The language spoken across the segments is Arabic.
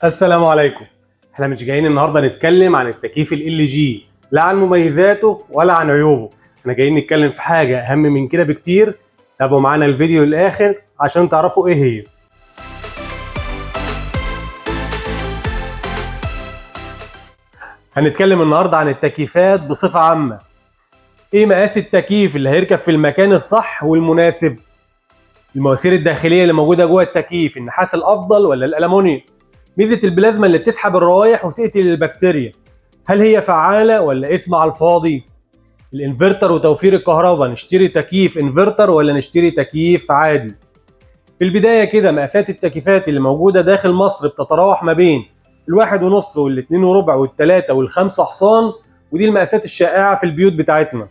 السلام عليكم. احنا مش جايين النهارده نتكلم عن التكييف ال جي، لا عن مميزاته ولا عن عيوبه. احنا جايين نتكلم في حاجه اهم من كده بكتير. تابعوا معانا الفيديو للاخر عشان تعرفوا ايه هي. هنتكلم النهارده عن التكييفات بصفه عامه. ايه مقاس التكييف اللي هيركب في المكان الصح والمناسب؟ المواسير الداخليه اللي موجوده جوه التكييف، النحاس الافضل ولا الالومنيوم؟ ميزه البلازما اللي بتسحب الروائح وتقتل البكتيريا، هل هي فعاله ولا اسم على الفاضي؟ الانفرتر وتوفير الكهرباء، نشتري تكييف انفرتر ولا نشتري تكييف عادي؟ في البدايه كده، مقاسات التكييفات اللي موجوده داخل مصر بتتراوح ما بين الواحد ونص والاتنين وربع والتلاته والخمسه حصان، ودي المقاسات الشائعه في البيوت بتاعتنا.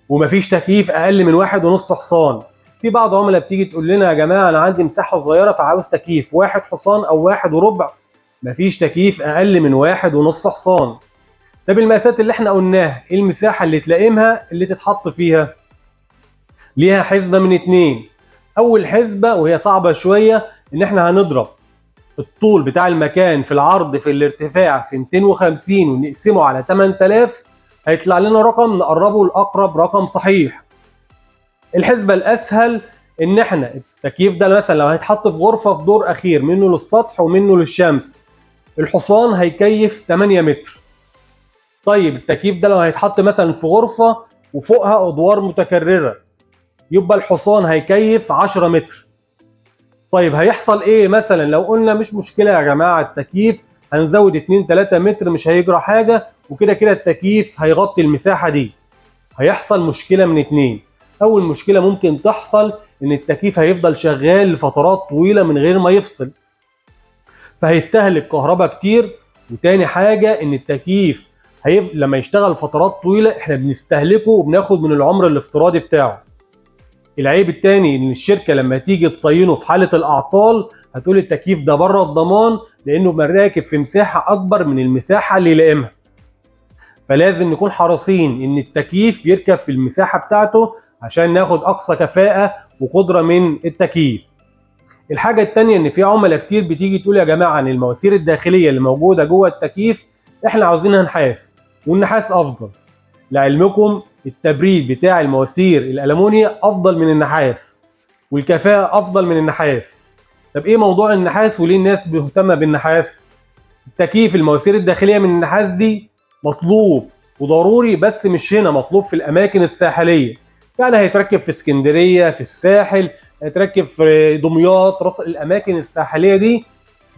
ومفيش تكييف اقل من واحد ونص حصان. في بعض عملاء بتيجي تقول لنا يا جماعه انا عندي مساحه صغيره فعاوز تكييف واحد حصان او واحد وربع. مفيش تكييف اقل من واحد ونص حصان. طب المقاسات اللي احنا قلناها، ايه المساحه اللي تلائمها اللي تتحط فيها؟ ليها حسبه من اتنين. اول حسبه وهي صعبه شويه، ان احنا هنضرب الطول بتاع المكان في العرض في الارتفاع في 250 ونقسمه على 8000، هيطلع لنا رقم نقربه لاقرب رقم صحيح. الحسبه الاسهل ان احنا التكييف ده مثلا لو هيتحط في غرفه في دور اخير منه للسطح ومنه للشمس، الحصان هيكيف 8 متر. طيب التكييف ده لو هيتحط مثلا في غرفه وفوقها ادوار متكرره، يبقى الحصان هيكيف 10 متر. طيب هيحصل ايه مثلا لو قلنا مش مشكله يا جماعه التكييف هنزود 2 3 متر مش هيجرى حاجه، وكده كده التكييف هيغطي المساحه دي؟ هيحصل مشكله من اتنين. اول مشكله ممكن تحصل ان التكييف هيفضل شغال لفترات طويله من غير ما يفصل، فهيستهلك كهرباء كتير. وتاني حاجه ان التكييف لما يشتغل فترات طويله احنا بنستهلكه وبناخد من العمر الافتراضي بتاعه. العيب التاني ان الشركه لما تيجي تصينه في حاله الاعطال هتقول التكييف ده بره الضمان لانه راكب في مساحه اكبر من المساحه اللي لائمها. فلازم نكون حريصين ان التكييف يركب في المساحه بتاعته عشان ناخد اقصى كفاءه وقدره من التكييف. الحاجه التانيه ان في عملاء كتير بتيجي تقول يا جماعه عن المواسير الداخليه اللي موجوده جوه التكييف احنا عاوزينها نحاس، والنحاس افضل. لعلمكم التبريد بتاع المواسير الالومنيا افضل من النحاس، والكفاءه افضل من النحاس. طب ايه موضوع النحاس وليه الناس مهتمه بالنحاس؟ التكييف المواسير الداخليه من النحاس دي مطلوب وضروري، بس مش هنا، مطلوب في الاماكن الساحليه. يعني هيتركب في اسكندريه، في الساحل، هيتركب في دمياط، راس الاماكن الساحليه دي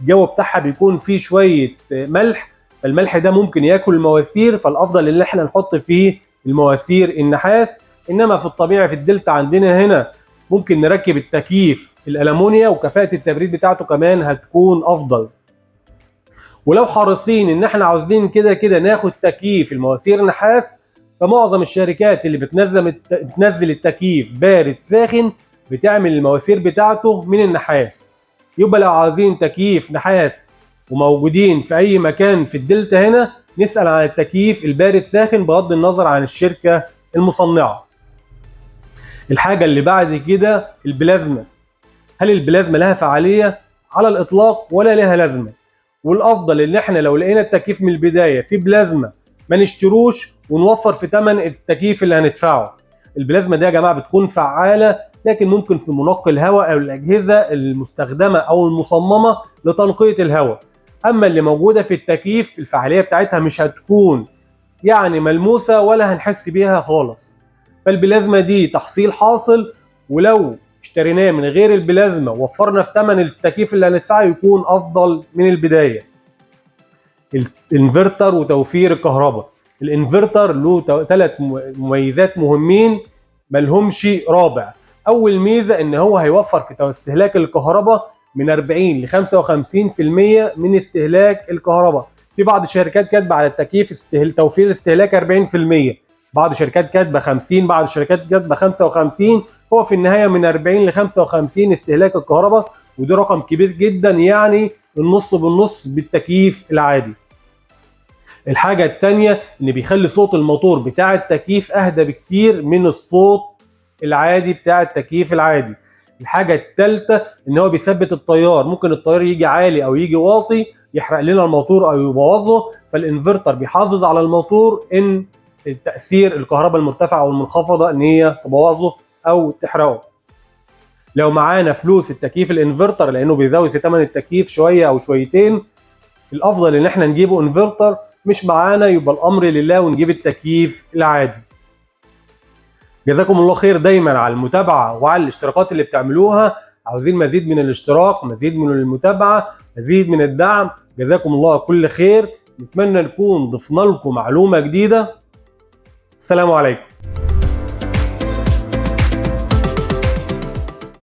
الجو بتاعها بيكون فيه شويه ملح، فالملح ده ممكن ياكل المواسير، فالافضل ان احنا نحط فيه المواسير النحاس. انما في الطبيعي في الدلتا عندنا هنا ممكن نركب التكييف الالومنيا وكفاءه التبريد بتاعته كمان هتكون افضل. ولو حريصين ان احنا عاوزين كده كده ناخد تكييف المواسير نحاس، فمعظم الشركات اللي بتنزل التكييف بارد ساخن بتعمل المواسير بتاعته من النحاس. يبقى لو عاوزين تكييف نحاس وموجودين في اي مكان في الدلتا هنا، نسأل عن التكييف البارد ساخن بغض النظر عن الشركة المصنعة. الحاجة اللي بعد كده البلازما. هل البلازما لها فعالية؟ على الإطلاق ولا لها لازمة. والافضل ان احنا لو لقينا التكييف من البدايه في بلازما ما نشتروش ونوفر في ثمن التكييف اللي هندفعه. البلازما دي يا جماعه بتكون فعاله، لكن ممكن في منقي الهواء او الاجهزه المستخدمه او المصممه لتنقيه الهواء. اما اللي موجوده في التكييف الفعاليه بتاعتها مش هتكون يعني ملموسه ولا هنحس بيها خالص. فالبلازما دي تحصيل حاصل، ولو اشتريناه من غير البلازما ووفرنا في ثمن التكييف اللي هندفعه يكون افضل من البدايه. الانفرتر وتوفير الكهرباء. الانفرتر له 3 مميزات مهمين ملهمش رابع. اول ميزه ان هو هيوفر في استهلاك الكهرباء من 40 ل 55% من استهلاك الكهرباء. في بعض الشركات كاتبه على التكييف توفير استهلاك 40%، بعض الشركات كاتبه 50، بعض الشركات كاتبه 55. هو في النهايه من 40 ل 55 استهلاك الكهرباء، ودي رقم كبير جدا، يعني النص بالنص بالتكييف العادي. الحاجه الثانيه ان بيخلي صوت الموتور بتاع التكييف اهدى بكتير من الصوت العادي بتاع التكييف العادي. الحاجه الثالثه ان هو بيثبت التيار، ممكن التيار يجي عالي او يجي واطي، يحرق لنا الموتور او يبوظه، فالانفرتر بيحافظ على الموتور ان التاثير الكهرباء المرتفعه او المنخفضه ان هي تبوظه او تحرقه. لو معانا فلوس التكييف الانفرتر لانه بيزود في ثمن التكييف شويه او شويتين، الافضل ان احنا نجيبه انفرتر. مش معانا يبقى الامر لله ونجيب التكييف العادي. جزاكم الله خير دايما على المتابعه وعلى الاشتراكات اللي بتعملوها. عاوزين مزيد من الاشتراك، مزيد من المتابعه، مزيد من الدعم. جزاكم الله كل خير. نتمنى نكون ضفنا لكم معلومه جديده. السلام عليكم.